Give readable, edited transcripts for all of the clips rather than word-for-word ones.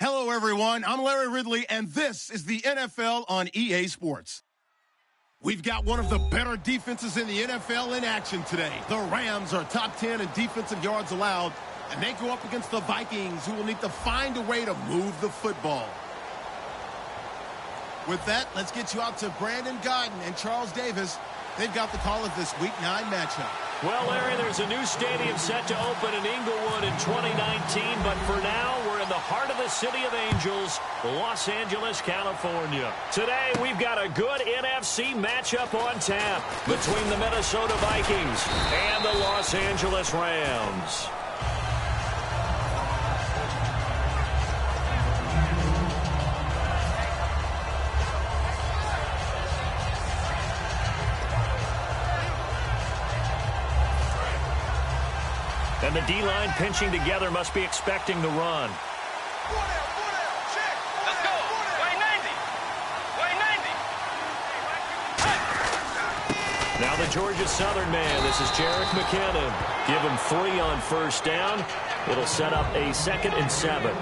Hello, everyone. I'm Larry Ridley, and this is the NFL on EA Sports. We've got one of the better defenses in the NFL in action today. The Rams are top 10 in defensive yards allowed, and they go up against the Vikings, who will need to find a way to move the football. With that, let's get you out to Brandon Godden and Charles Davis. They've got the call of this Week 9 matchup. Well, Larry, there's a new stadium set to open in Inglewood in 2019, but for now, we're in the heart of the City of Angels, Los Angeles, California. Today, we've got a good NFC matchup on tap between the Minnesota Vikings and the Los Angeles Rams. And the D-line pinching together must be expecting the run. Let's go. Way 90. Way 90. Now the Georgia Southern man. This is Jerick McKinnon. Give him 3 on first down. It'll set up a 2nd and 7.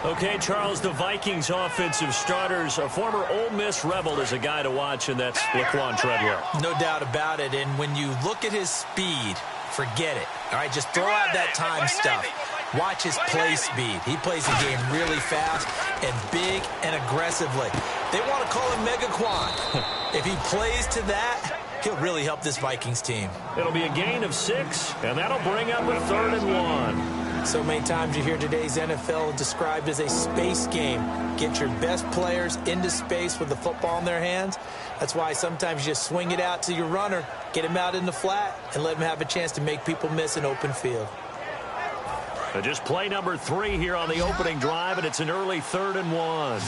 Okay, Charles, the Vikings offensive starters, a former Ole Miss Rebel is a guy to watch, and that's Laquan Treadwell. No doubt about it. And when you look at his speed, forget it. All right, just throw out that time stuff. Watch his play speed. He plays the game really fast and big and aggressively. They want to call him Megaquan. If he plays to that, he'll really help this Vikings team. It'll be a gain of 6, and that'll bring up a 3rd and 1. So many times you hear today's NFL described as a space game. Get your best players into space with the football in their hands. That's why sometimes you just swing it out to your runner, get him out in the flat, and let him have a chance to make people miss an open field. Just play number 3 here on the opening drive, and it's an early 3rd and 1.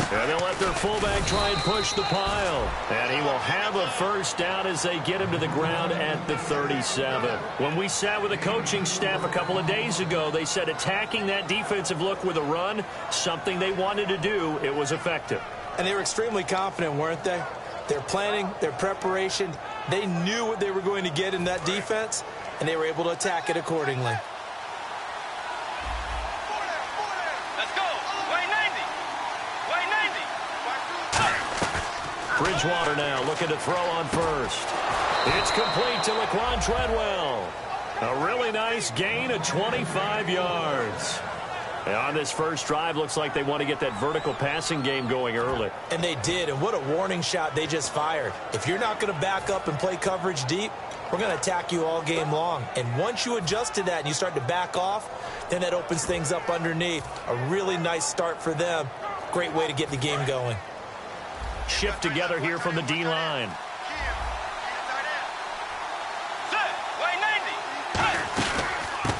And they'll let their fullback try and push the pile. And he will have a first down as they get him to the ground at the 37. When we sat with the coaching staff a couple of days ago, they said attacking that defensive look with a run, something they wanted to do, it was effective. And they were extremely confident, weren't they? Their planning, their preparation, they knew what they were going to get in that defense, and they were able to attack it accordingly. Bridgewater now looking to throw on first. It's complete to Laquan Treadwell. A really nice gain of 25 yards. And on this first drive, looks like they want to get that vertical passing game going early. And they did, and what a warning shot they just fired. If you're not going to back up and play coverage deep, we're going to attack you all game long. And once you adjust to that and you start to back off, then that opens things up underneath. A really nice start for them. Great way to get the game going. Shift together here from the D-line.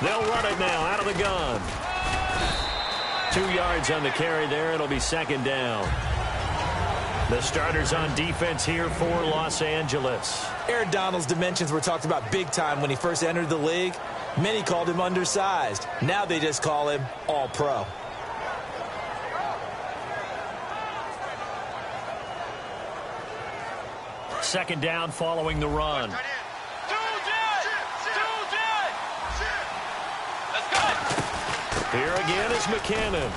They'll run it now out of the gun. 2 yards on the carry there. It'll be 2nd down. The starters on defense here for Los Angeles. Aaron Donald's dimensions were talked about big time when he first entered the league. Many called him undersized. Now they just call him all-pro. Second down following the run. Here again is McKinnon.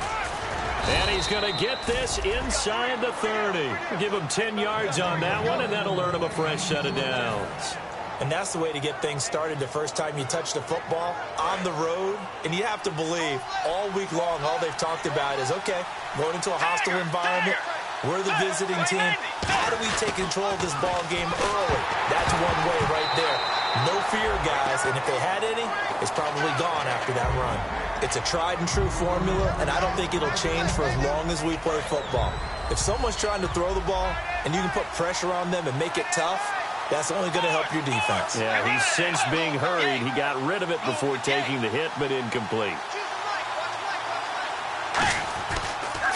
And he's going to get this inside the 30. Give him 10 yards on that one, and that'll earn him a fresh set of downs. And that's the way to get things started the first time you touch the football on the road. And you have to believe all week long, all they've talked about is, okay, going into a hostile environment. We're the visiting team. How do we take control of this ball game early? That's one way right there. No fear, guys. And if they had any, it's probably gone after that run. It's a tried and true formula, and I don't think it'll change for as long as we play football. If someone's trying to throw the ball and you can put pressure on them and make it tough, that's only going to help your defense. Yeah, he's sensed being hurried. He got rid of it before taking the hit, but incomplete.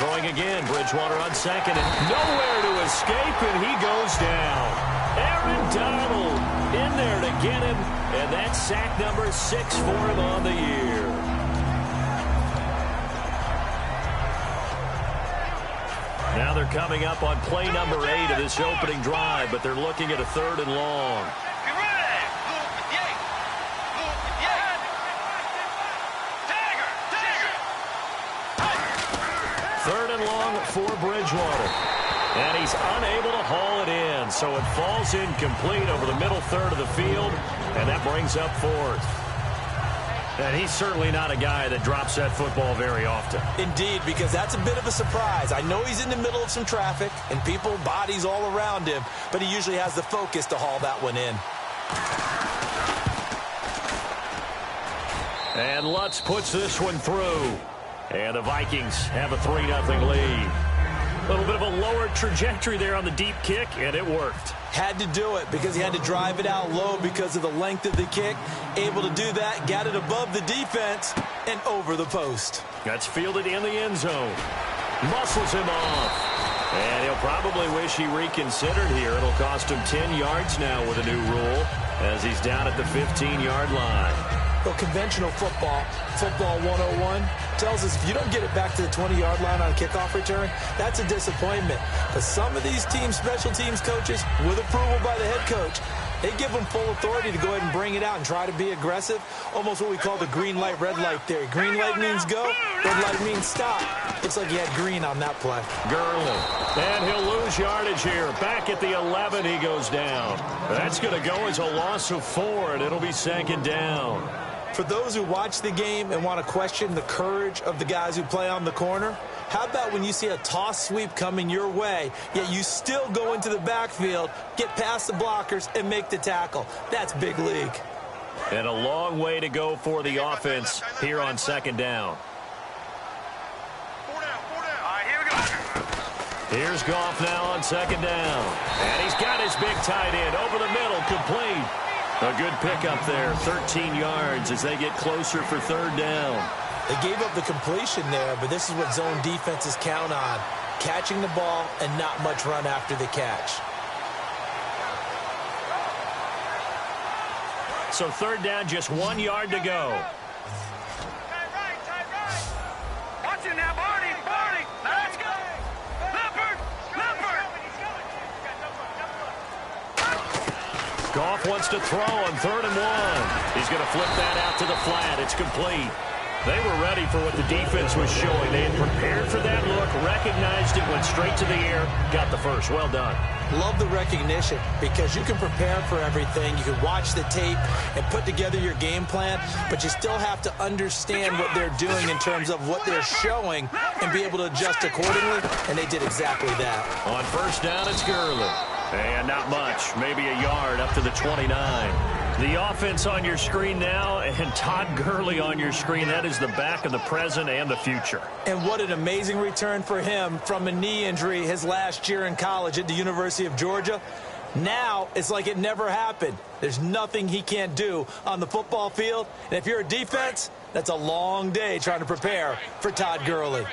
Throwing again, Bridgewater on 2nd, and nowhere to escape, and he goes down. Aaron Donald in there to get him, and that's sack number 6 for him on the year. Now they're coming up on play number 8 of this opening drive, but they're looking at a 3rd and long. and long for Bridgewater. And he's unable to haul it in, so it falls incomplete over the middle third of the field, and that brings up fourth. And he's certainly not a guy that drops that football very often. Indeed, because that's a bit of a surprise. I know he's in the middle of some traffic and people, bodies all around him, but he usually has the focus to haul that one in. And Lutz puts this one through. And the Vikings have a 3-0 lead. A little bit of a lower trajectory there on the deep kick, and it worked. Had to do it because he had to drive it out low because of the length of the kick. Able to do that, got it above the defense, and over the post. That's fielded in the end zone. Muscles him off. And he'll probably wish he reconsidered here. It'll cost him 10 yards now with a new rule as he's down at the 15-yard line. Well, conventional football 101, tells us if you don't get it back to the 20-yard line on a kickoff return, that's a disappointment. But some of these teams, special teams coaches, with approval by the head coach, they give them full authority to go ahead and bring it out and try to be aggressive. Almost what we call the green light, red light theory. Green light means go, red light means stop. Looks like he had green on that play. Gurley. And he'll lose yardage here. Back at the 11, he goes down. That's going to go as a loss of 4, and it'll be second down. For those who watch the game and want to question the courage of the guys who play on the corner, how about when you see a toss sweep coming your way, yet you still go into the backfield, get past the blockers, and make the tackle? That's big league. And a long way to go for the offense here on second down. Four down. All right, here we go. Here's Goff now on second down. And he's got his big tight end over the middle, complete. A good pickup there, 13 yards as they get closer for third down. They gave up the completion there, but this is what zone defenses count on. Catching the ball and not much run after the catch. So third down, just 1 yard to go. Tight right. Watch it now, Barney. Now let's go. Leopard. Goff wants to throw on 3rd and 1. He's going to flip that out to the flat. It's complete. They were ready for what the defense was showing. They had prepared for that look, recognized it, went straight to the air, got the first. Well done. Love the recognition because you can prepare for everything. You can watch the tape and put together your game plan, but you still have to understand what they're doing in terms of what they're showing and be able to adjust accordingly, and they did exactly that. On first down, it's Gurley. And not much, maybe a yard up to the 29. The offense on your screen now, and Todd Gurley on your screen. That is the back of the present and the future. And what an amazing return for him from a knee injury his last year in college at the University of Georgia. Now it's like it never happened. There's nothing he can't do on the football field. And if you're a defense, that's a long day trying to prepare for Todd Gurley.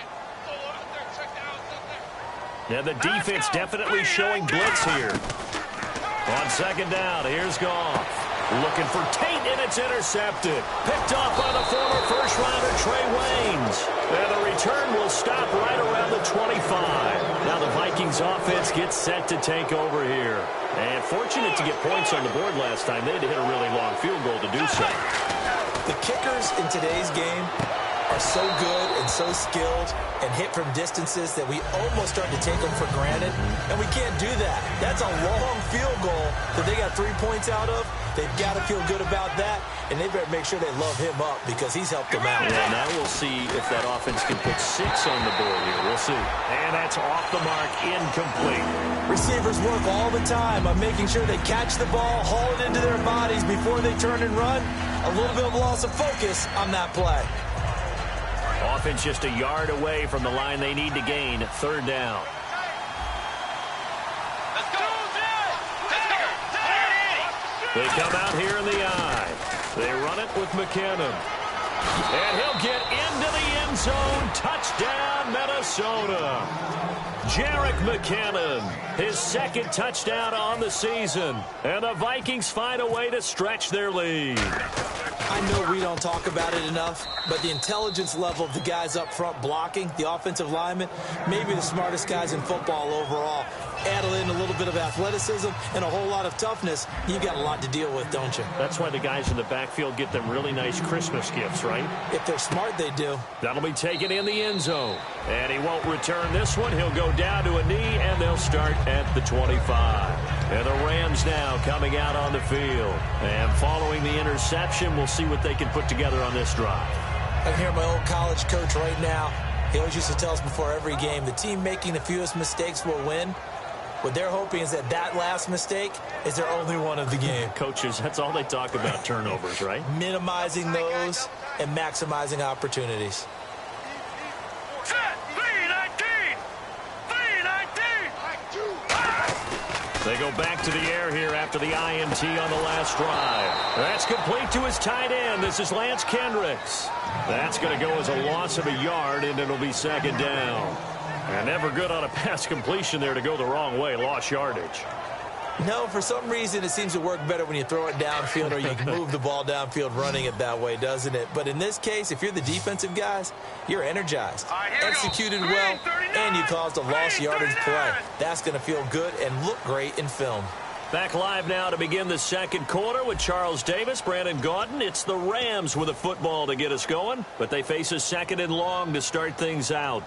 Yeah, the defense definitely showing blitz here. On second down, here's Goff. Looking for Tate, and it's intercepted. Picked off by the former first-rounder Trey Waynes. And the return will stop right around the 25. Now the Vikings offense gets set to take over here. And fortunate to get points on the board last time. They had to hit a really long field goal to do so. The kickers in today's game are so good and so skilled and hit from distances that we almost start to take them for granted, and we can't do that. That's a long field goal that they got 3 points out of. They've got to feel good about that, and they better make sure they love him up because he's helped them out. Yeah, now we'll see if that offense can put 6 on the board here. We'll see. And that's off the mark, incomplete. Receivers work all the time on making sure they catch the ball, haul it into their bodies before they turn and run. A little bit of loss of focus on that play. Offense just a yard away from the line they need to gain. Third down. Let's go. They come out here in the eye. They run it with McKinnon. And he'll get into the end zone. Touchdown, Minnesota. Jerick McKinnon, his second touchdown on the season. And the Vikings find a way to stretch their lead. I know we don't talk about it enough, but the intelligence level of the guys up front blocking, the offensive linemen, maybe the smartest guys in football overall. Add in a little bit of athleticism and a whole lot of toughness, you've got a lot to deal with, don't you? That's why the guys in the backfield get them really nice Christmas gifts, right? If they're smart, they do. That'll be taken in the end zone. And he won't return this one. He'll go down to a knee, and they'll start at the 25. And the Rams now coming out on the field. And following the interception, we'll see what they can put together on this drive. I can hear my old college coach right now. He always used to tell us before every game, the team making the fewest mistakes will win. What they're hoping is that last mistake is their only one of the game. Coaches, that's all they talk about, turnovers, right? Minimizing those and maximizing opportunities. Set. 3-19. 3-19. They go back to the air here after the INT on the last drive. That's complete to his tight end. This is Lance Kendricks. That's going to go as a loss of a yard, and it'll be second down. And never good on a pass completion there to go the wrong way. Lost yardage. No, for some reason, it seems to work better when you throw it downfield or you can move the ball downfield running it that way, doesn't it? But in this case, if you're the defensive guys, you're energized, executed well, and you caused a lost yardage play. That's going to feel good and look great in film. Back live now to begin the second quarter with Charles Davis, Brandon Gaudin. It's the Rams with a football to get us going, but they face a second and long to start things out.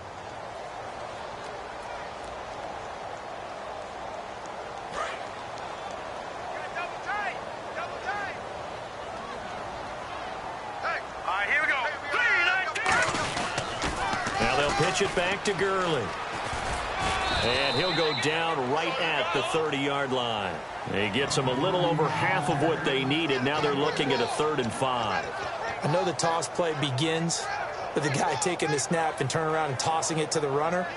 Pitch it back to Gurley. And he'll go down right at the 30-yard line. He gets them a little over half of what they needed. Now they're looking at a 3rd and 5. I know the toss play begins with the guy taking the snap and turning around and tossing it to the runner.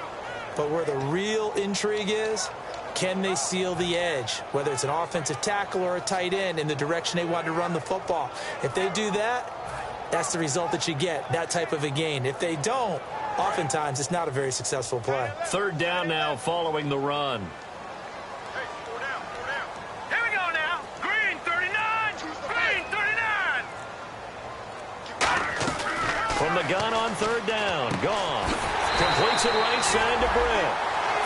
But where the real intrigue is, can they seal the edge, whether it's an offensive tackle or a tight end, in the direction they want to run the football? If they do that, that's the result that you get, that type of a gain. If they don't, oftentimes it's not a very successful play. 3rd down now following the run. Hey, 4 down, 4 down. Here we go now. Green 39. Green 39. From the gun on 3rd down. Gone. Completes it right side to Britt.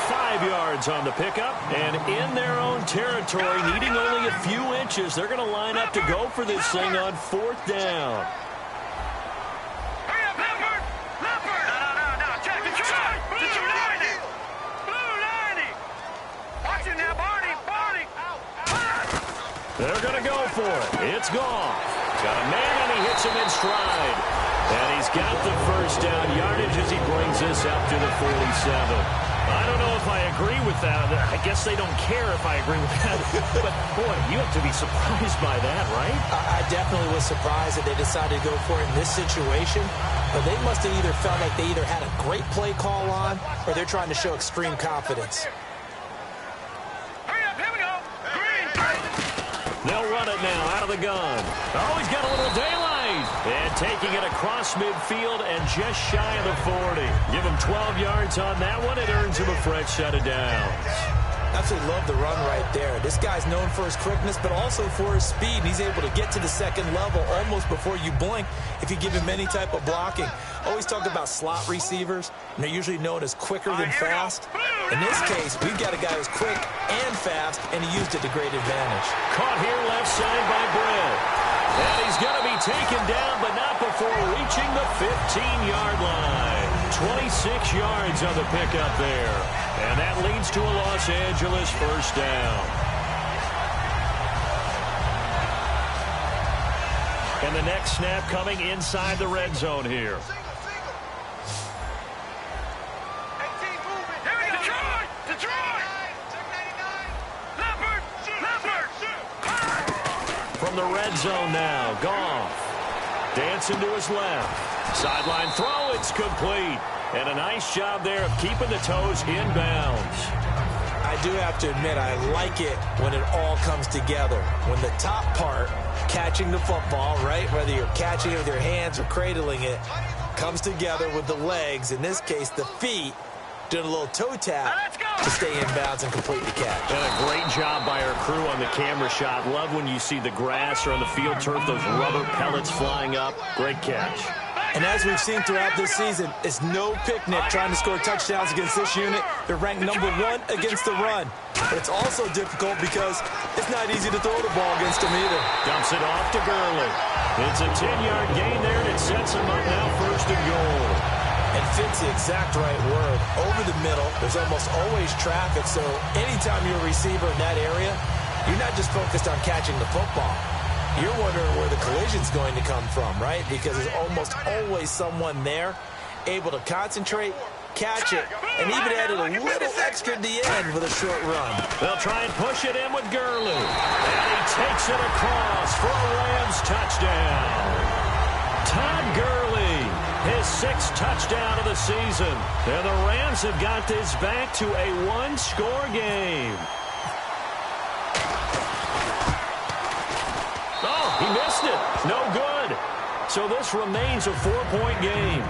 5 yards on the pickup, and in their own territory, needing only a few inches, they're going to line up to go for this thing on 4th down. They're going to go for it. It's gone. Got a man, and he hits him in stride. And he's got the first down yardage as he brings this up to the 47. I don't know if I agree with that. I guess they don't care if I agree with that. But, boy, you have to be surprised by that, right? I definitely was surprised that they decided to go for it in this situation. But they must have either felt like they either had a great play call on or they're trying to show extreme confidence. They'll run it now out of the gun. Oh, he's got a little daylight. And taking it across midfield and just shy of the 40. Give him 12 yards on that one. It earns him a fresh set of downs. Absolutely love the run right there. This guy's known for his quickness, but also for his speed. And he's able to get to the second level almost before you blink if you give him any type of blocking. Always talk about slot receivers, and they're usually known as quicker than fast. In this case, we've got a guy who's quick and fast, and he used it to great advantage. Caught here left side by Britt. And he's going to be taken down, but not before reaching the 15-yard line. 26 yards on the pickup there. And that leads to a Los Angeles first down. And the next snap coming inside the red zone here. From the red zone now, Goff. Dancing to his left. Sideline throw, it's complete. And a nice job there of keeping the toes inbounds. I do have to admit, I like it when it all comes together. When the top part, catching the football, right, whether you're catching it with your hands or cradling it, comes together with the legs, in this case the feet, doing a little toe tap. to stay in bounds and complete the catch. And a great job by our crew on the camera shot. Love when you see the grass or on the field turf, those rubber pellets flying up. Great catch. And as we've seen throughout this season, it's no picnic trying to score touchdowns against this unit. They're ranked #1 against the run. But it's also difficult because it's not easy to throw the ball against them either. Dumps it off to Gurley. It's a 10-yard gain there, and it sets him up now 1st and goal. And fits the exact right word. Over the middle, there's almost always traffic, so anytime you're a receiver in that area, you're not just focused on catching the football. You're wondering where the collision's going to come from, right? Because there's almost always someone there able to concentrate, catch it, and even added a little extra at the end with a short run. They'll try and push it in with Gurley. And he takes it across for a Rams touchdown. Todd Gurley, his 6th touchdown of the season. And the Rams have got this back to a 1-score game. Oh, he missed it. No good. So this remains a 4-point game.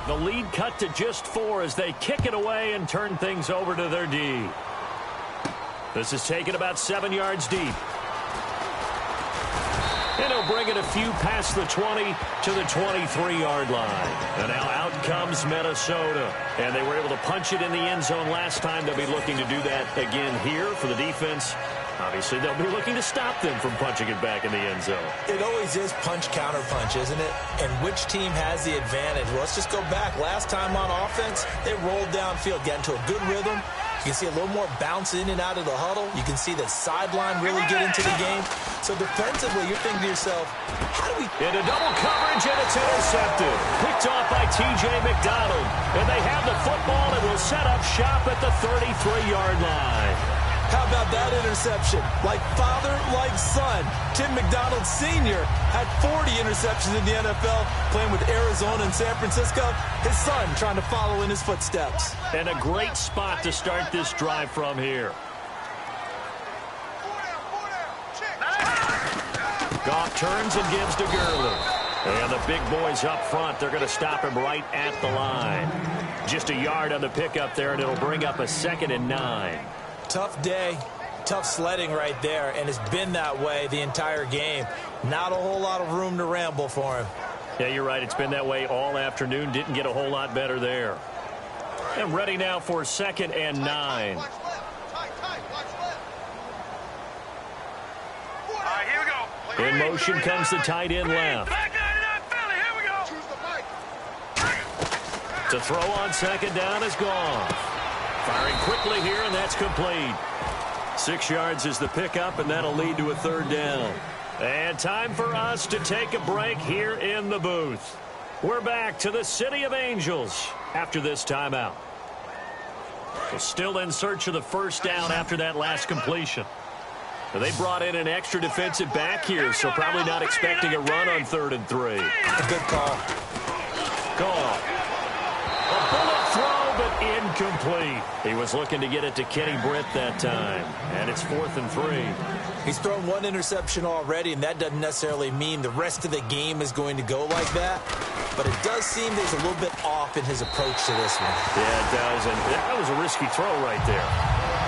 The lead cut to just 4 as they kick it away and turn things over to their D. This is taken about 7 yards deep. And he'll bring it a few past the 20 to the 23-yard line. And now out comes Minnesota. And they were able to punch it in the end zone last time. They'll be looking to do that again here for the defense. Obviously, they'll be looking to stop them from punching it back in the end zone. It always is punch-counter-punch, isn't it? And which team has the advantage? Well, let's just go back. Last time on offense, they rolled downfield, got into a good rhythm. You can see a little more bounce in and out of the huddle. You can see the sideline really get into the game. So defensively, you're thinking to yourself, how do we... Into double coverage, and it's intercepted. Picked off by T.J. McDonald. And they have the football and will set up shop at the 33-yard line. How about that interception? Like father, like son. Tim McDonald Sr. had 40 interceptions in the NFL, playing with Arizona and San Francisco. His son trying to follow in his footsteps. And a great spot to start this drive from here. Goff turns and gives to Gurley. And the big boys up front, they're going to stop him right at the line. Just a yard on the pickup there, and it'll bring up a 2nd and 9. Tough day, tough sledding right there, and it's been that way the entire game. Not a whole lot of room to ramble for him. Yeah, you're right. It's been that way all afternoon. Didn't get a whole lot better there. And ready now for 2nd and 9. In motion comes the tight end left. To throw on 2nd down is Goff. Firing quickly here, and that's complete. 6 yards is the pickup, and that'll lead to a 3rd down. And time for us to take a break here in the booth. We're back to the City of Angels after this timeout. We're still in search of the 1st down after that last completion. They brought in an extra defensive back here, so probably not expecting a run on 3rd and 3. A good call. Call. A bullet throw, but incomplete. He was looking to get it to Kenny Britt that time. And it's 4th and 3. He's thrown 1 interception already, and that doesn't necessarily mean the rest of the game is going to go like that. But it does seem there's a little bit off in his approach to this one. Yeah, it does. And that was a risky throw right there.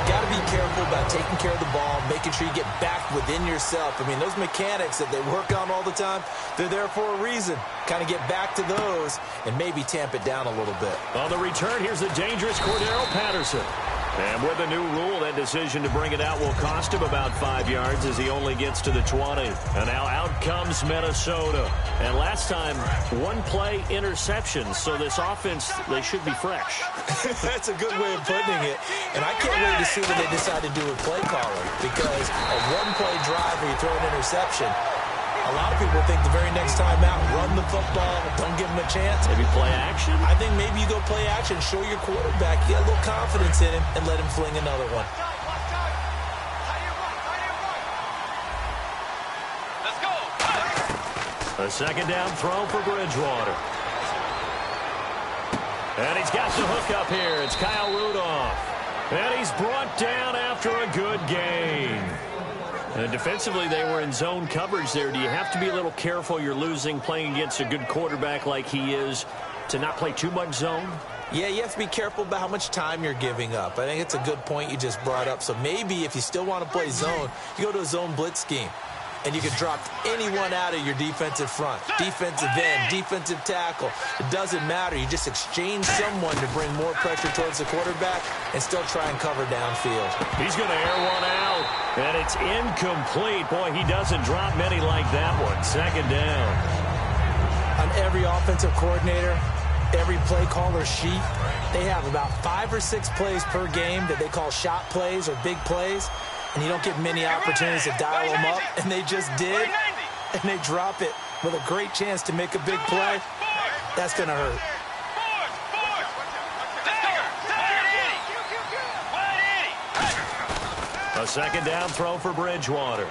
Got to be careful about taking care of the ball, making sure you get back within yourself. I mean, those mechanics that they work on all the time, they're there for a reason. Kind of get back to those and maybe tamp it down a little bit. On the return, here's the dangerous Cordero Patterson. And with the new rule, that decision to bring it out will cost him about 5 yards as he only gets to the 20. And now out comes Minnesota. And last time, 1-play interception. So this offense, they should be fresh. That's a good way of putting it. And I can't wait to see what they decide to do with play calling. Because a 1-play drive where you throw an interception, a lot of people think the very next time out, run the football, don't give him a chance. Maybe play action? I think maybe you go play action, show your quarterback, you got a little confidence in him, and let him fling another one. Let's go. A 2nd down throw for Bridgewater. And he's got the hook up here. It's Kyle Rudolph. And he's brought down after a good gain. And defensively, they were in zone coverage there. Do you have to be a little careful? You're losing, playing against a good quarterback like he is, to not play too much zone? Yeah, you have to be careful about how much time you're giving up. I think it's a good point you just brought up. So maybe if you still want to play zone, you go to a zone blitz scheme. And you can drop anyone out of your defensive front. Defensive end, defensive tackle. It doesn't matter. You just exchange someone to bring more pressure towards the quarterback and still try and cover downfield. He's going to air one out, and it's incomplete. Boy, he doesn't drop many like that one. Second down. On every offensive coordinator, every play caller sheet, they have about 5 or 6 plays per game that they call shot plays or big plays. And you don't get many opportunities to dial them up, and they just did, and they drop it with a great chance to make a big play. That's going to hurt. A second down throw for Bridgewater.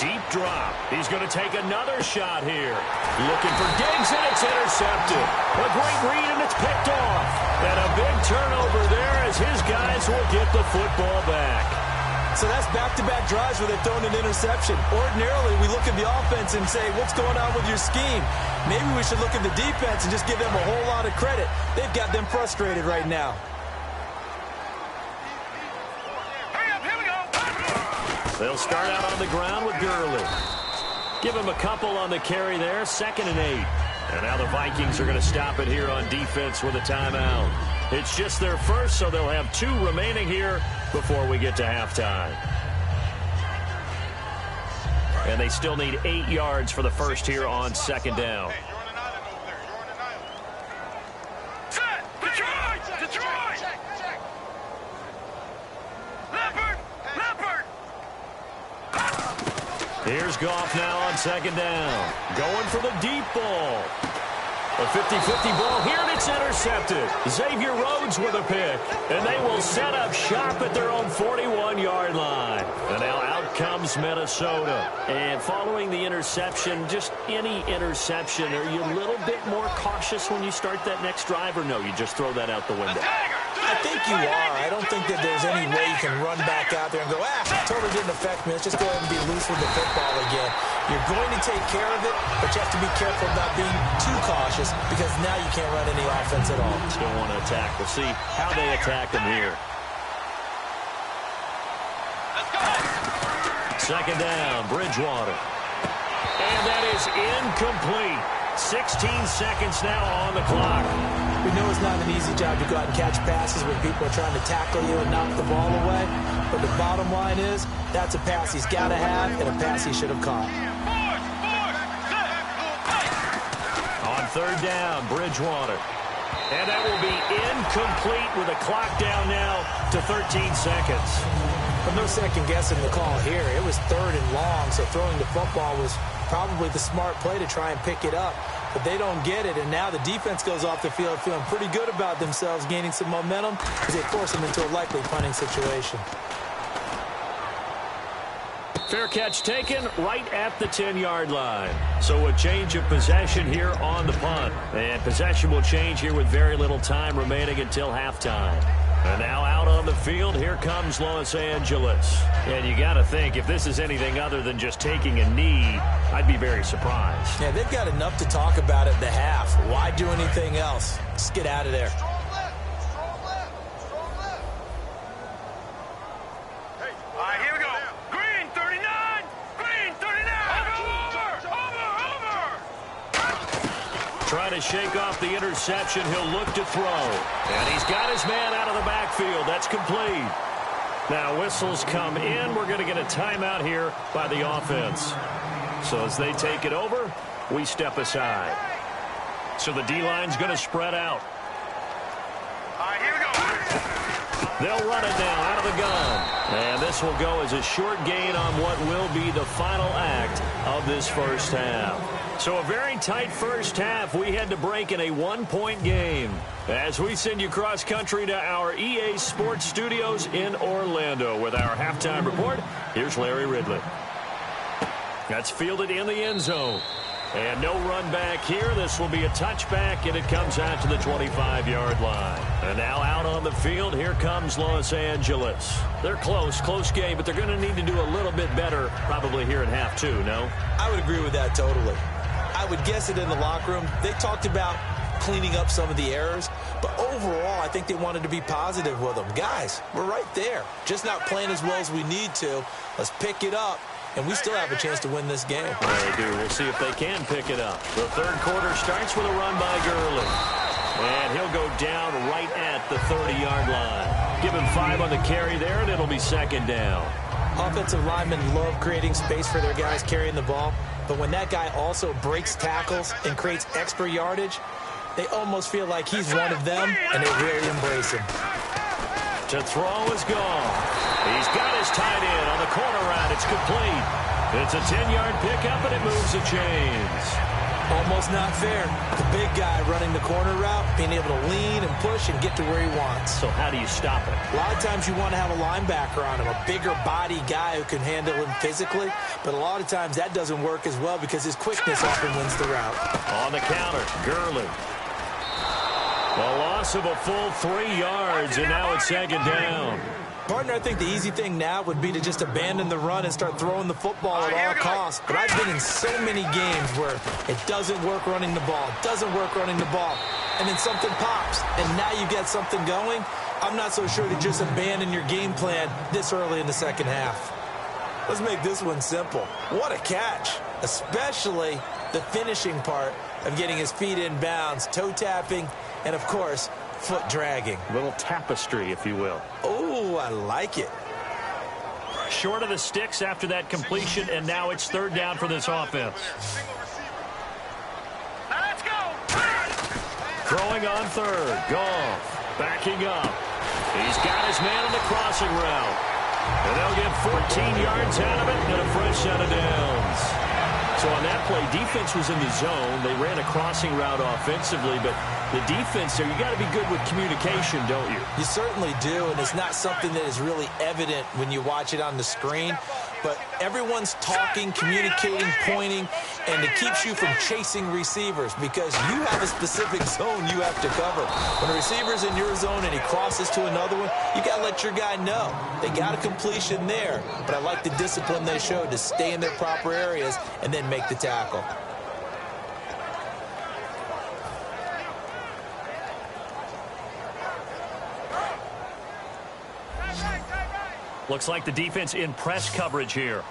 Deep drop. He's going to take another shot here. Looking for Diggs, and it's intercepted. A great read, and it's picked off. And a big turnover there as his guys will get the football back. So that's back-to-back drives where they've thrown an interception. Ordinarily, we look at the offense and say, what's going on with your scheme? Maybe we should look at the defense and just give them a whole lot of credit. They've got them frustrated right now. They'll start out on the ground with Gurley. Give him a couple on the carry there, 2nd and 8. And now the Vikings are going to stop it here on defense with a timeout. It's just their first, so they'll have 2 remaining here before we get to halftime. And they still need 8 yards for the first here on 2nd down. Here's Goff now on 2nd down. Going for the deep ball. A 50-50 ball here, and it's intercepted. Xavier Rhodes with a pick. And they will set up shop at their own 41-yard line. And now out comes Minnesota. And following the interception, just any interception, are you a little bit more cautious when you start that next drive, or no, you just throw that out the window? I think you are. I don't think that there's any way you can run back out there and go, totally didn't affect me. Let's just go ahead and be loose with the football again. You're going to take care of it, but you have to be careful about being too cautious because now you can't run any offense at all. Still want to attack. We'll see how they attack them here. Second down, Bridgewater. And that is incomplete. 16 seconds now on the clock. We know it's not an easy job to go out and catch passes when people are trying to tackle you and knock the ball away. But the bottom line is, that's a pass he's got to have and a pass he should have caught. On 3rd down, Bridgewater. And that will be incomplete with a clock down now to 13 seconds. But no second guessing the call here. It was 3rd and long, so throwing the football was probably the smart play to try and pick it up. But they don't get it, and now the defense goes off the field feeling pretty good about themselves, gaining some momentum as they force them into a likely punting situation. Fair catch taken right at the 10-yard line. So a change of possession here on the punt. And possession will change here with very little time remaining until halftime. And now out on the field, here comes Los Angeles. And you got to think, if this is anything other than just taking a knee, I'd be very surprised. Yeah, they've got enough to talk about at the half. Why do anything else? Just get out of there. Here we go. Green 39. Green 39. Over. Trying to shake off the interception. He'll look to throw. And he's got his man out of the backfield. That's complete. Now whistles come in. We're going to get a timeout here by the offense. So as they take it over, we step aside. So the D-line's going to spread out. Here we go. They'll run it now out of the gun. And this will go as a short gain on what will be the final act of this first half. So a very tight first half. We had to break in a 1-point game. As we send you cross-country to our EA Sports Studios in Orlando with our halftime report, here's Larry Ridley. That's fielded in the end zone. And no run back here. This will be a touchback, and it comes out to the 25-yard line. And now out on the field, here comes Los Angeles. They're close game, but they're going to need to do a little bit better probably here in half two, no? I would agree with that totally. I would guess it in the locker room. They talked about cleaning up some of the errors. But overall, I think they wanted to be positive with them. Guys, we're right there. Just not playing as well as we need to. Let's pick it up, and we still have a chance to win this game. They do. We'll see if they can pick it up. The third quarter starts with a run by Gurley. And he'll go down right at the 30-yard line. Give him 5 on the carry there, and it'll be second down. Offensive linemen love creating space for their guys carrying the ball. But when that guy also breaks tackles and creates extra yardage, they almost feel like he's one of them, and they really embrace him. To throw is gone. He's got his tight end on the corner route. It's complete. It's a 10-yard pickup, and it moves the chains. Almost not fair. The big guy running the corner route, being able to lean and push and get to where he wants. So how do you stop it? A lot of times you want to have a linebacker on him, a bigger body guy who can handle him physically. But a lot of times that doesn't work as well because his quickness often wins the route. On the counter, Gurley. A loss of a full 3 yards, and now it's second down. Partner, I think the easy thing now would be to just abandon the run and start throwing the football at all costs. But I've been in so many games where it doesn't work running the ball, and then something pops, and now you get something going. I'm not so sure to just abandon your game plan this early in the second half. Let's make this one simple. What a catch, especially the finishing part of getting his feet in bounds, toe tapping, and, of course, foot dragging. Little tapestry, if you will. Oh, I like it. Short of the sticks after that completion, and now it's third down for this offense. Now let's go. Throwing on third. Goff backing up. He's got his man on the crossing route. And they'll get 14 yards out of it and a fresh set of downs. So on that play, defense was in the zone. They ran a crossing route offensively, but the defense there, you got to be good with communication, don't you? You certainly do, and it's not something that is really evident when you watch it on the screen. But everyone's talking, communicating, pointing, and it keeps you from chasing receivers because you have a specific zone you have to cover. When a receiver's in your zone and he crosses to another one, you got to let your guy know. They got a completion there, but I like the discipline they showed to stay in their proper areas and then make the tackle. Looks like the defense in press coverage here.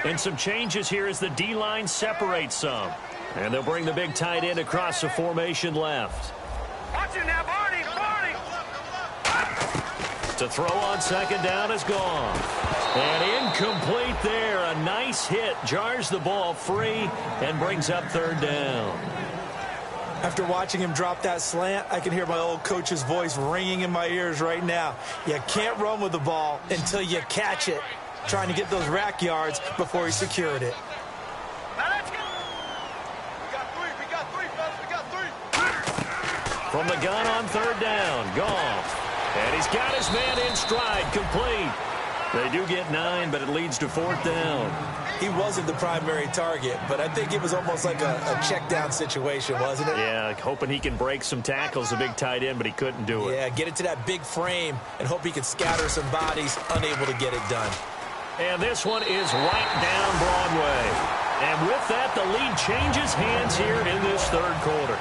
And some changes here as the D-line separates some. And they'll bring the big tight end across the formation left. Watch him now, Barney. To throw on second down is gone. And incomplete there. A nice hit. Jars the ball free and brings up third down. After watching him drop that slant, I can hear my old coach's voice ringing in my ears right now. You can't run with the ball until you catch it. Trying to get those rack yards before he secured it. Now let's go. We got three, fellas. We got three. From the gun on third down, Goff. And he's got his man in stride, complete. They do get 9, but it leads to fourth down. He wasn't the primary target, but I think it was almost like a check down situation, wasn't it? Yeah, hoping he can break some tackles, a big tight end, but he couldn't do it. Yeah, get it to that big frame and hope he can scatter some bodies, unable to get it done. And this one is right down Broadway. And with that, the lead changes hands here in this third quarter.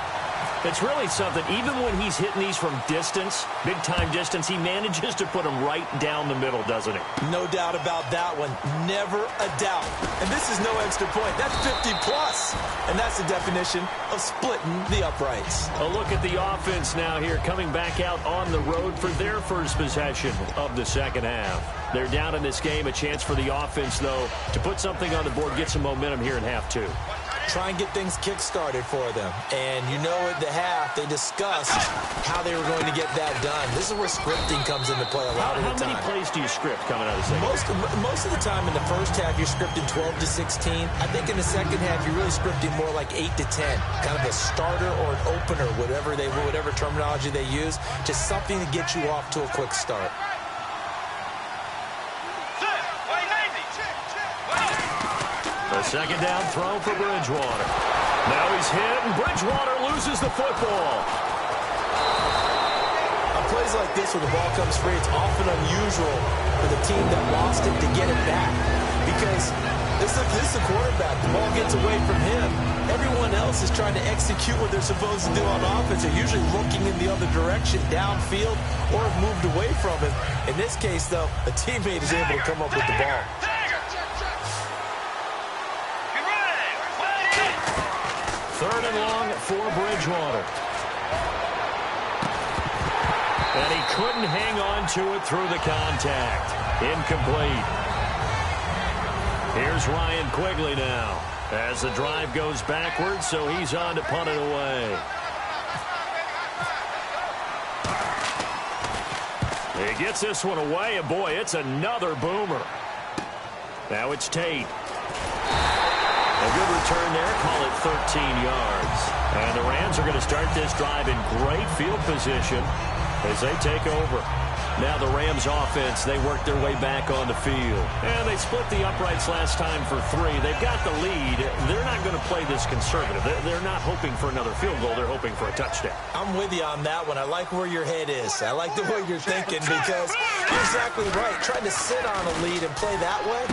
It's really something. Even when he's hitting these from distance, big-time distance, he manages to put them right down the middle, doesn't he? No doubt about that one. Never a doubt. And this is no extra point. That's 50-plus. And that's the definition of splitting the uprights. A look at the offense now here, coming back out on the road for their first possession of the second half. They're down in this game. A chance for the offense, though, to put something on the board, get some momentum here in half two. Try and get things kick-started for them. And you know at the half, they discussed how they were going to get that done. This is where scripting comes into play a lot of the time. How many plays do you script coming out of the second half? Most of the time in the first half, you're scripting 12 to 16. I think in the second half, you're really scripting more like 8 to 10. Kind of a starter or an opener, whatever terminology they use. Just something to get you off to a quick start. A second down throw for Bridgewater. Now he's hit, and Bridgewater loses the football. On plays like this, when the ball comes free, it's often unusual for the team that lost it to get it back. Because This is the quarterback. The ball gets away from him. Everyone else is trying to execute what they're supposed to do on offense. They're usually looking in the other direction, downfield, or have moved away from him. In this case, though, a teammate is able to come up with the ball. Third and long for Bridgewater. And he couldn't hang on to it through the contact. Incomplete. Here's Ryan Quigley now as the drive goes backwards, so he's on to punt it away. He gets this one away, and boy, it's another boomer. Now it's Tate. A good return there, call it 13 yards. And the Rams are going to start this drive in great field position as they take over. Now the Rams offense, they work their way back on the field. And they split the uprights last time for 3. They've got the lead. They're not going to play this conservative. They're not hoping for another field goal. They're hoping for a touchdown. I'm with you on that one. I like where your head is. I like the way you're thinking because you're exactly right. Trying to sit on a lead and play that way.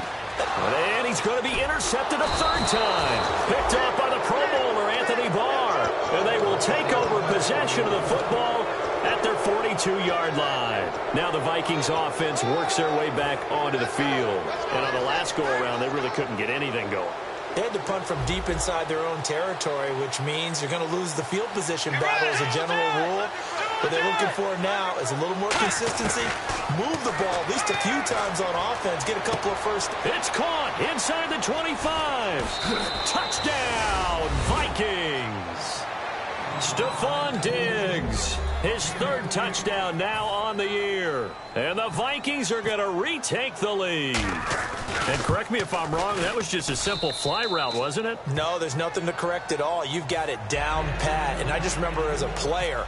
And he's going to be intercepted a third time. Picked off by the Pro Bowler, Anthony Barr. And they will take over possession of the football at their 42-yard line. Now the Vikings offense works their way back onto the field. And on the last go-around, they really couldn't get anything going. They had to punt from deep inside their own territory, which means you're going to lose the field position battle as a general rule. What they're looking for now is a little more consistency. Move the ball at least a few times on offense. Get a couple of first. It's caught inside the 25. Touchdown, Vikings. Stephon Diggs, his third touchdown now on the year. And the Vikings are going to retake the lead. And correct me if I'm wrong, that was just a simple fly route, wasn't it? No, there's nothing to correct at all. You've got it down pat. And I just remember as a player,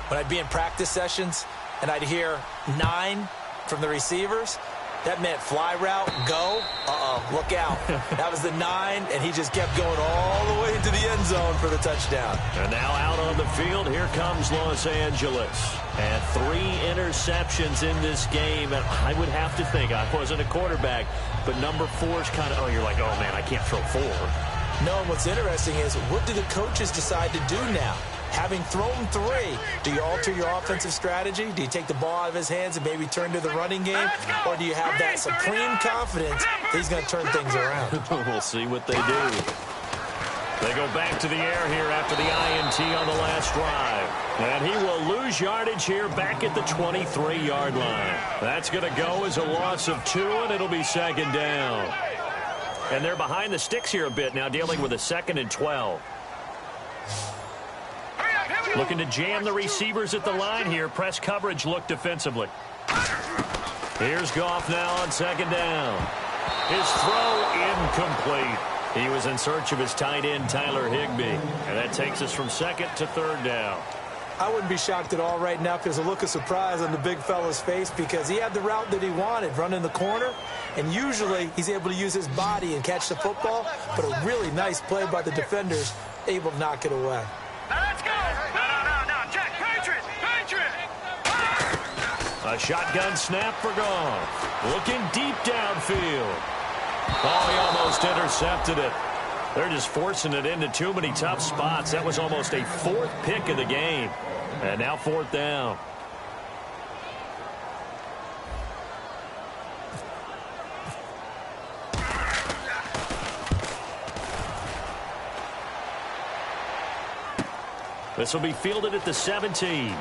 when I'd be in practice sessions and I'd hear 9 from the receivers, that meant fly route, go, look out. That was the 9, and he just kept going all the way into the end zone for the touchdown. And now out on the field, here comes Los Angeles. And 3 interceptions in this game. And I would have to think, I wasn't a quarterback, but number 4 is kind of, you're like, oh, man, I can't throw 4. No, and what's interesting is, what do the coaches decide to do now? Having thrown 3, do you alter your offensive strategy? Do you take the ball out of his hands and maybe turn to the running game? Or do you have that supreme confidence that he's going to turn things around? We'll see what they do. They go back to the air here after the INT on the last drive. And he will lose yardage here back at the 23-yard line. That's going to go as a loss of 2, and it'll be second down. And they're behind the sticks here a bit now, dealing with a 2nd and 12. Looking to jam the receivers at the line here. Press coverage look defensively. Here's Goff now on second down. His throw incomplete. He was in search of his tight end, Tyler Higbee. And that takes us from 2nd to 3rd down. I wouldn't be shocked at all right now because there's a look of surprise on the big fella's face because he had the route that he wanted, running the corner. And usually he's able to use his body and catch the football. But a really nice play by the defenders, able to knock it away. Let's go! No, Jack, Patriot! A shotgun snap for Goff. Looking deep downfield. Oh, he almost intercepted it. They're just forcing it into too many tough spots. That was almost a 4th pick of the game. And now 4th down. This will be fielded at the 17.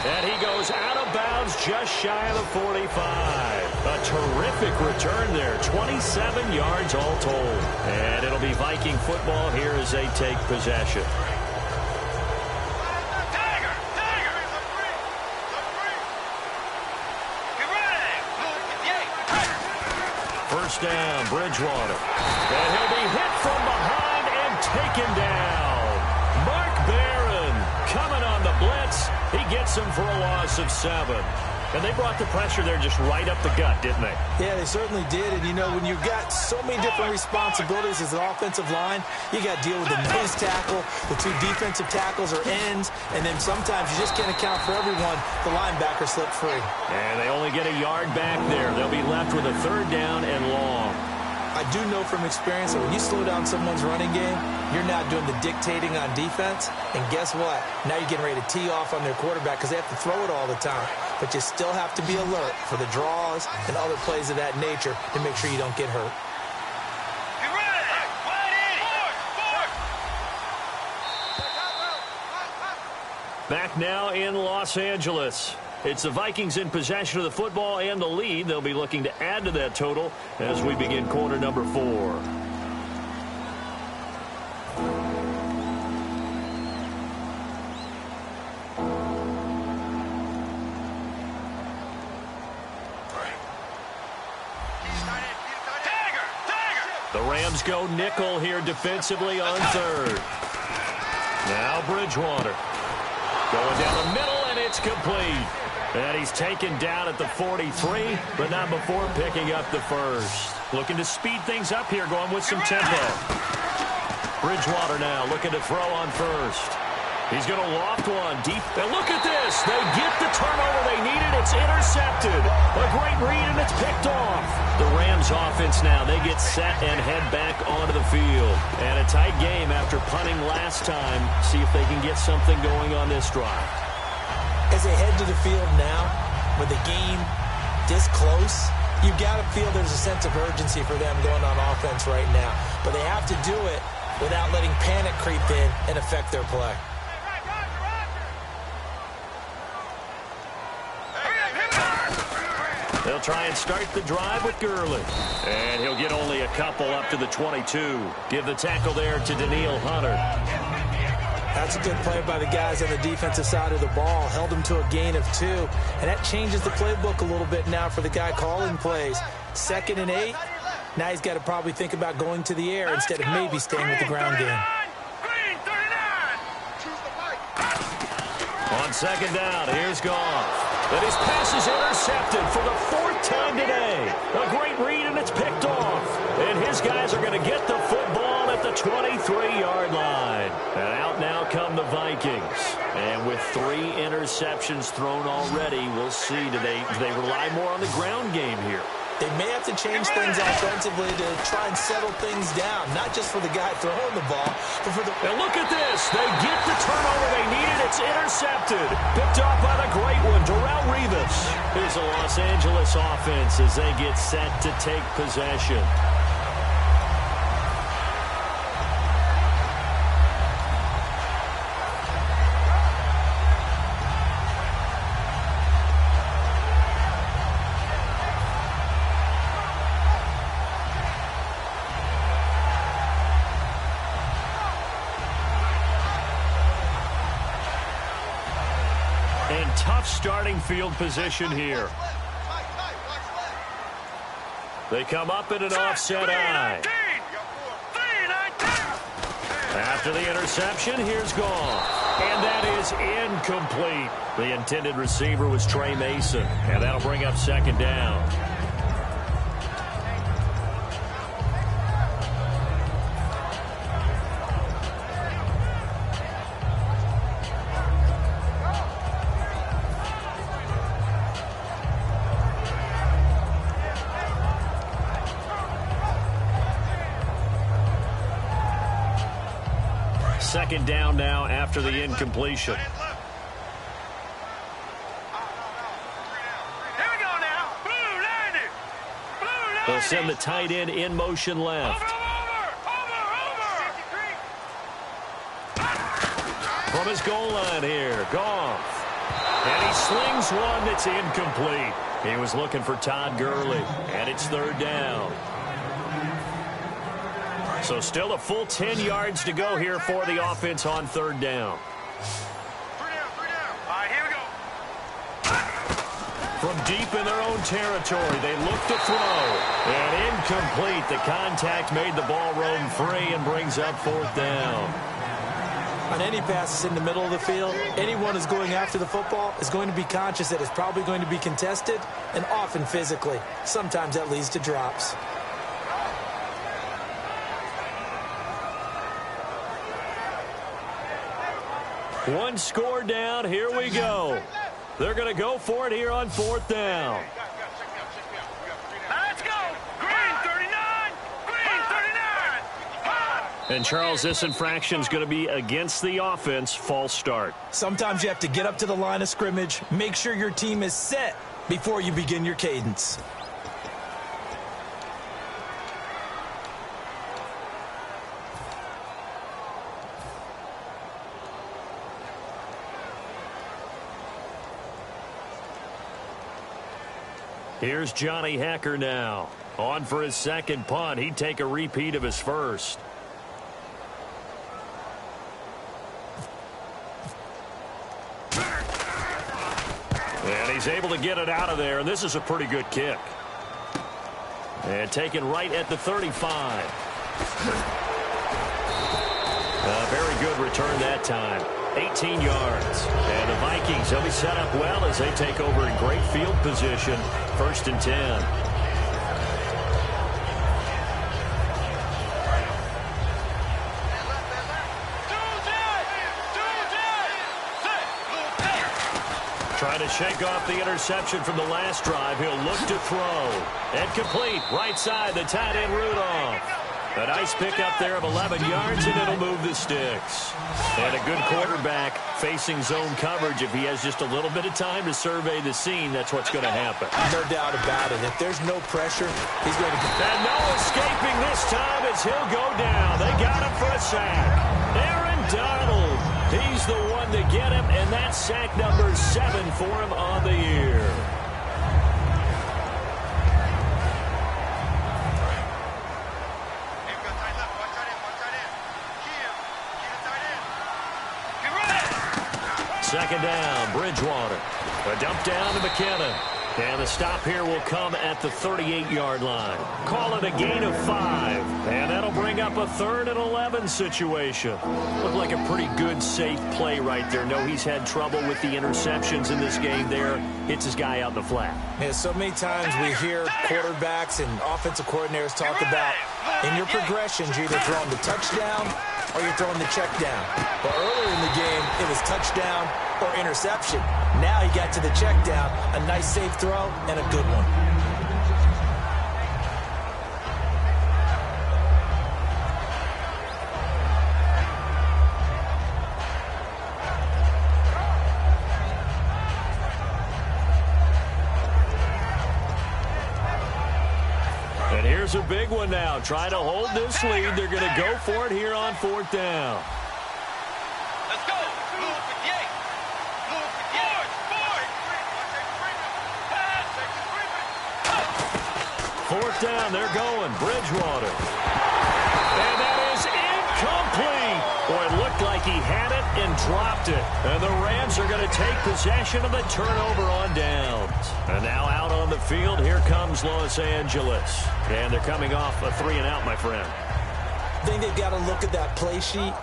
And he goes out of bounds just shy of the 45. A terrific return there. 27 yards all told. And it'll be Viking football here as they take possession. First down, Bridgewater. And he'll be hit from behind and taken down. Mark Barron coming on the blitz. He gets him for a loss of 7. And they brought the pressure there just right up the gut, didn't they? Yeah, they certainly did. And, you know, when you've got so many different responsibilities as an offensive line, you got to deal with the nose tackle, the two defensive tackles or ends, and then sometimes you just can't account for everyone. The linebacker slipped free. And they only get a yard back there. They'll be left with a 3rd down and long. I do know from experience that when you slow down someone's running game, you're now doing the dictating on defense. And guess what? Now you're getting ready to tee off on their quarterback because they have to throw it all the time. But you still have to be alert for the draws and other plays of that nature to make sure you don't get hurt. Back now in Los Angeles. It's the Vikings in possession of the football and the lead. They'll be looking to add to that total as we begin quarter number 4. The Rams go nickel here defensively on 3rd. Now Bridgewater. Going down the middle, and it's complete. And he's taken down at the 43, but not before picking up the 1st. Looking to speed things up here, going with some tempo. Bridgewater now looking to throw on 1st. He's going to loft one deep. And look at this. They get the turnover they needed. It's intercepted. A great read, and it's picked off. The Rams offense now, they get set and head back onto the field. And a tight game after punting last time. See if they can get something going on this drive. As they head to the field now, with the game this close, you've got to feel there's a sense of urgency for them going on offense right now. But they have to do it without letting panic creep in and affect their play. They'll try and start the drive with Gurley. And he'll get only a couple up to the 22. Give the tackle there to Daniil Hunter. That's a good play by the guys on the defensive side of the ball. Held them to a gain of 2. And that changes the playbook a little bit now for the guy calling plays. 2nd and 8. Now he's got to probably think about going to the air instead of maybe staying with the ground game. On 2nd down, here's Goff. But his pass is intercepted for the 4th time today. A great read, and it's picked off. And his guys are going to get the football at the 23-yard line. And out now come the Vikings. And with 3 interceptions thrown already, we'll see. Do they rely more on the ground game here? They may have to change things offensively to try and settle things down, not just for the guy throwing the ball, but for the... And look at this. They get the turnover they needed. It's intercepted. Picked off by the great one, Darrelle Revis. Here's the Los Angeles offense as they get set to take possession. Tough starting field position here. They come up in an offset eye. After the interception, here's Goff. And that is incomplete. The intended receiver was Trey Mason. And that'll bring up 2nd down. Second down now after the incompletion. Here we go now. Blue 90. Blue 90. They'll send the tight end in motion left. From his goal line here, Goff. And he slings one that's incomplete. He was looking for Todd Gurley. And it's 3rd down. So still a full 10 yards to go here for the offense on 3rd down. 3 down. All right, here we go. From deep in their own territory, they look to throw. And incomplete. The contact made the ball roam free and brings up 4th down. On any passes in the middle of the field, anyone who's going after the football is going to be conscious that it's probably going to be contested, and often physically. Sometimes that leads to drops. One score down. Here we go. They're going to go for it here on 4th down. Let's go. Green 39. Green 39. And, Charles, this infraction's going to be against the offense. False start. Sometimes you have to get up to the line of scrimmage, make sure your team is set before you begin your cadence. Here's Johnny Hecker now. On for his second punt. He'd take a repeat of his first. And he's able to get it out of there, and this is a pretty good kick. And taken right at the 35. A very good return that time. 18 yards. And the Vikings, they'll be set up well as they take over in great field position. 1st and 10. Trying to shake off the interception from the last drive. He'll look to throw. And complete. Right side, the tight end Rudolph. A nice pickup there of 11 yards, and it'll move the sticks. And a good quarterback facing zone coverage. If he has just a little bit of time to survey the scene, that's what's going to happen. No doubt about it. If there's no pressure, he's going to get... And no escaping this time as he'll go down. They got him for a sack. Aaron Donald. He's the one to get him, and that's sack number 7 for him on the year. Second down, Bridgewater. A dump down to McKinnon. And the stop here will come at the 38-yard line. Call it a gain of 5. And that'll bring up a 3rd and 11 situation. Looked like a pretty good, safe play right there. No, he's had trouble with the interceptions in this game there. Hits his guy out in the flat. Yeah, so many times we hear quarterbacks and offensive coordinators talk about in your progressions, you're either throwing the touchdown or you're throwing the check down. But earlier in the game, it was touchdown or interception. Now he got to the check down, a nice safe throw, and a good one. And here's a big one now. Trying to hold this lead. They're going to go for it here on 4th down. Let's go. Move with Yates. Move with Yates. Forward. 4th down. They're going. Bridgewater. And that is incomplete. Boy, it looked like he had it and dropped it. And the Rams are going to take possession of the turnover on downs. And now out on the field, here comes Los Angeles. And they're coming off a 3-and-out, my friend. I think they've got to look at that play sheet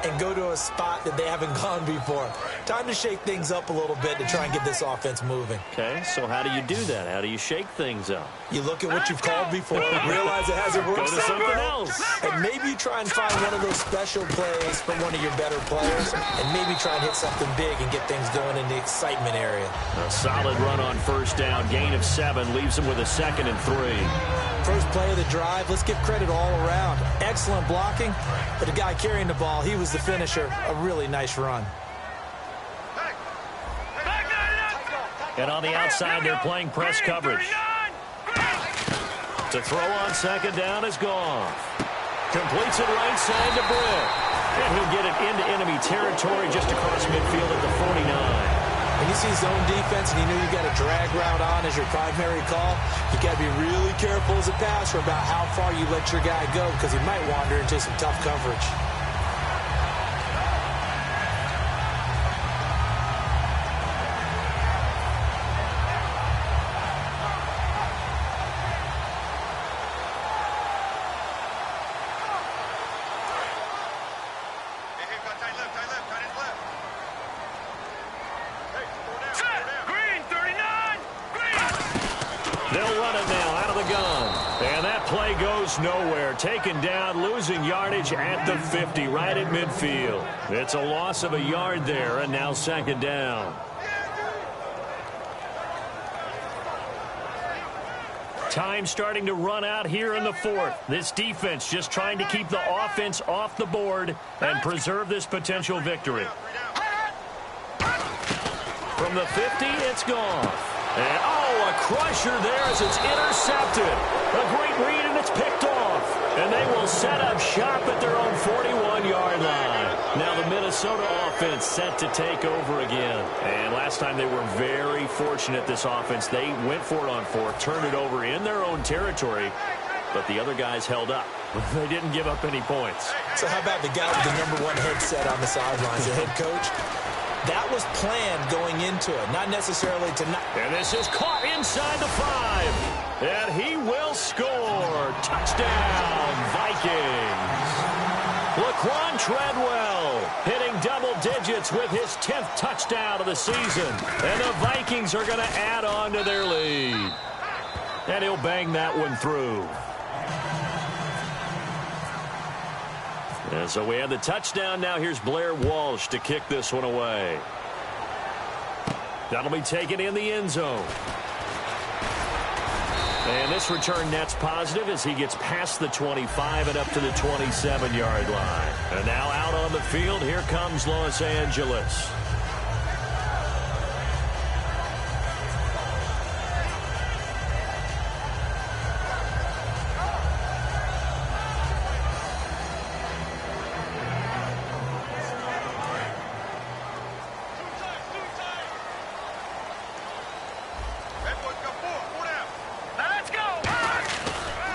and go to a spot that they haven't gone before. Time to shake things up a little bit to try and get this offense moving. Okay, so how do you do that? How do you shake things up? You look at what you've called before, realize it hasn't worked Go to so something well, else. and maybe you try and find one of those special plays from one of your better players, and maybe try and hit something big and get things going in the excitement area. A solid run on 1st down. Gain of 7 leaves him with a 2nd and 3. First play of the drive, let's give credit all around. Excellent blocking, but the guy carrying the ball, he was the finisher. A really nice run. And on the outside, they're playing press coverage. To throw on 2nd down is Goff. Completes it right side to Britt. And he'll get it into enemy territory just across midfield at the 49. When you see zone defense and you know you got a drag route on as your primary call, you got to be really careful as a passer about how far you let your guy go because he might wander into some tough coverage. play goes nowhere. Taken down, losing yardage at the 50, right at midfield. It's a loss of a yard there, and now second down. Time starting to run out here in the fourth. This defense just trying to keep the offense off the board and preserve this potential victory. From the 50, it's gone. And, oh, a crusher there as it's intercepted. A great read, and it's picked off. And they will set up shop at their own 41-yard line. Now the Minnesota offense set to take over again. And last time they were very fortunate, this offense. They went for it on fourth, turned it over in their own territory, but the other guys held up. They didn't give up any points. So how about the guy with the #1 headset on the sidelines, the head coach? That was planned going into it, not necessarily to not. And this is caught inside the 5. And he will score. Touchdown, Vikings. Laquan Treadwell hitting double digits with his 10th touchdown of the season. And the Vikings are going to add on to their lead. And he'll bang that one through. And so we have the touchdown. Now here's Blair Walsh to kick this one away. That'll be taken in the end zone. And this return net's positive as he gets past the 25 and up to the 27-yard line. And now out on the field, here comes Los Angeles.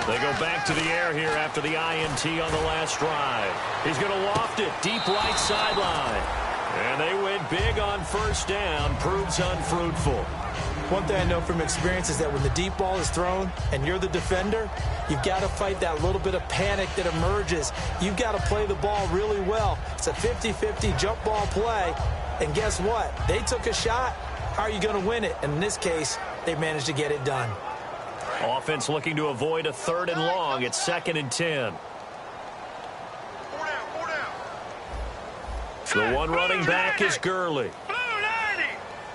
They go back to the air here after the INT on the last drive. He's going to loft it deep right sideline. And they went big on first down. Proves unfruitful. One thing I know from experience is that when the deep ball is thrown and you're the defender, you've got to fight that little bit of panic that emerges. You've got to play the ball really well. It's a 50-50 jump ball play. And guess what? They took a shot. How are you going to win it? And in this case, they managed to get it done. Offense looking to avoid a 3rd and long. It's 2nd and 10. The one running back is Gurley.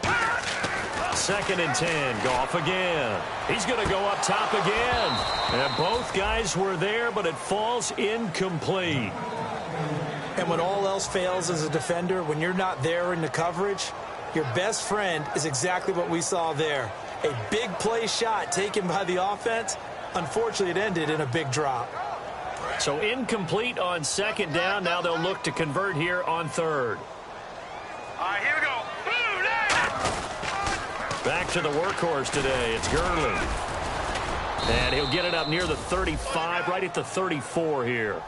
2nd and 10. Goff again. He's going to go up top again. And both guys were there, but it falls incomplete. And when all else fails as a defender, when you're not there in the coverage, your best friend is exactly what we saw there. A big play shot taken by the offense. Unfortunately, it ended in a big drop. So incomplete on 2nd down. Now they'll look to convert here on 3rd. All right, here we go. Back to the workhorse today. It's Gurley. And he'll get it up near the 35, right at the 34 here.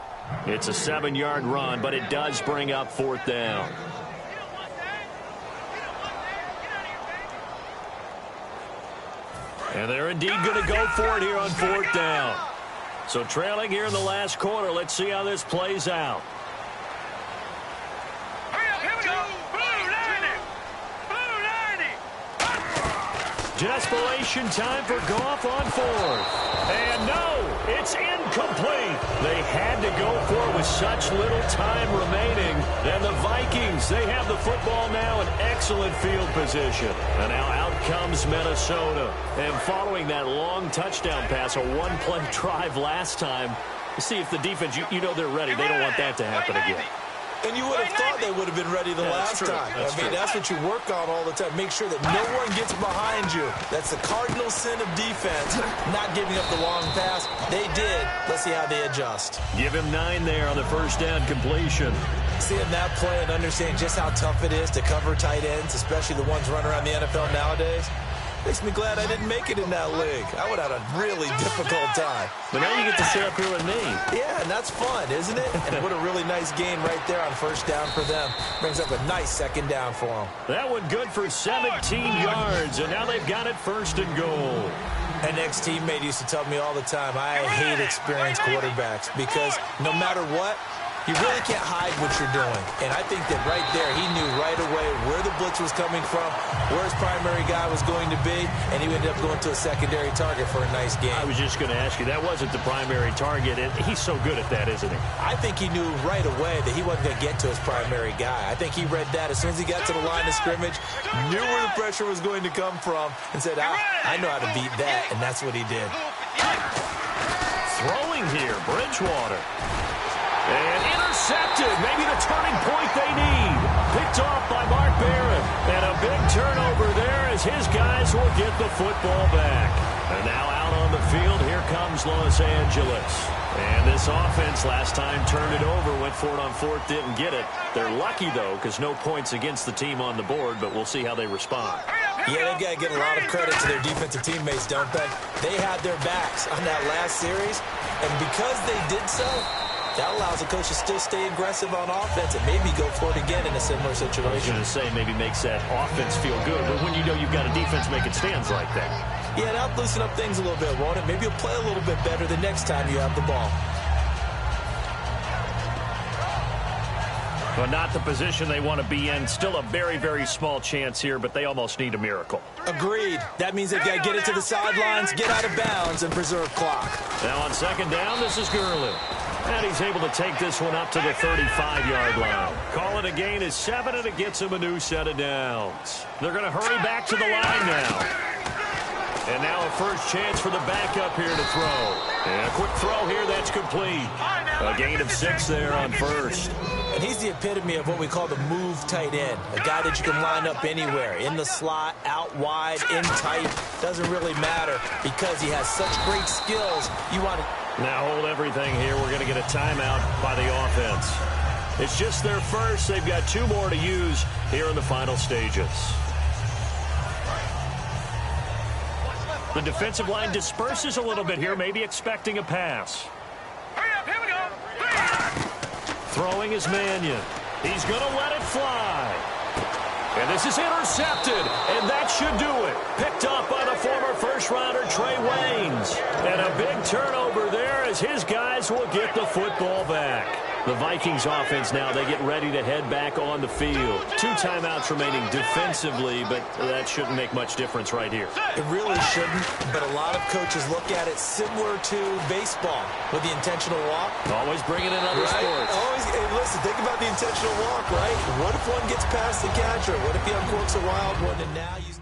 It's a 7-yard run, but it does bring up 4th down. And they're indeed going to go for it here on 4th down. So trailing here in the last quarter. Let's see how this plays out. Here we go. Blue 90. Desperation time for Goff on 4th. And no, it's incomplete. They had to go for it with such little time remaining. And the Vikings, they have the football now in excellent field position. And now out comes Minnesota. And following that long touchdown pass, a one-play drive last time, see if the defense, you know they're ready. They don't want that to happen again. And you would have thought they would have been ready the last time. That's what you work on all the time. Make sure that no one gets behind you. That's the cardinal sin of defense, not giving up the long pass. They did. Let's see how they adjust. Give him 9 there on the first down completion. Seeing that play and understand just how tough it is to cover tight ends, especially the ones running around the NFL nowadays, makes me glad I didn't make it in that league. I would have had a really difficult time. But now you get to sit up here with me. Yeah, and that's fun, isn't it? And what a really nice gain right there on first down for them. Brings up a nice 2nd down for them. That one good for 17 yards, and now they've got it 1st and goal. An ex-teammate used to tell me all the time, I hate experienced quarterbacks because no matter what, you really can't hide what you're doing. And I think that right there, he knew right away where the blitz blitz was coming from, where his primary guy was going to be, and he ended up going to a secondary target for a nice game. I was just going to ask you, that wasn't the primary target. He's so good at that, isn't he? I think he knew right away that he wasn't going to get to his primary guy. I think he read that as soon as he got to the line of scrimmage, knew where the pressure was going to come from, and said, I know how to beat that, and that's what he did. Throwing here, Bridgewater. And intercepted. Maybe the turning point they need. Picked off by Mark Barron. And a big turnover there as his guys will get the football back. And now out on the field, here comes Los Angeles. And this offense last time turned it over, went for it on fourth, didn't get it. They're lucky, though, because no points against the team on the board, but we'll see how they respond. Yeah, they've got to get a lot of credit to their defensive teammates, don't they? They had their backs on that last series, and because they did so, that allows the coach to still stay aggressive on offense and maybe go for it again in a similar situation. I was going to say maybe makes that offense feel good, but when you know you've got a defense making stands like that. Yeah, that'll loosen up things a little bit, won't it? Maybe you'll play a little bit better the next time you have the ball. But not the position they want to be in. Still a very, very small chance here, but they almost need a miracle. Agreed. That means they've got to get it to the sidelines, get out of bounds, and preserve clock. Now on second down, this is Gurley. And he's able to take this one up to the 35-yard line. Call it a gain is 7, and it gets him a new set of downs. They're going to hurry back to the line now. And now a first chance for the backup here to throw. And a quick throw here, that's complete. A gain of 6 there on first. And he's the epitome of what we call the move tight end. A guy that you can line up anywhere. In the slot, out wide, in tight. Doesn't really matter because he has such great skills. You want to... Now hold everything here. We're going to get a timeout by the offense. It's just their first. They've got 2 more to use here in the final stages. The defensive line disperses a little bit here, maybe expecting a pass. Hurry up, here we go. Throwing is Mannion. He's going to let it fly. And this is intercepted, and that should do it. Picked up by the former first-rounder Trey Waynes. And a big turnover there as his guys will get the football back. The Vikings offense now, they get ready to head back on the field. 2 timeouts remaining defensively, but that shouldn't make much difference right here. It really shouldn't, but a lot of coaches look at it similar to baseball with the intentional walk. Always bringing in other sports. Always, hey, listen, think about the intentional walk, right? What if one gets past the catcher? What if he uncorks a wild one and now you...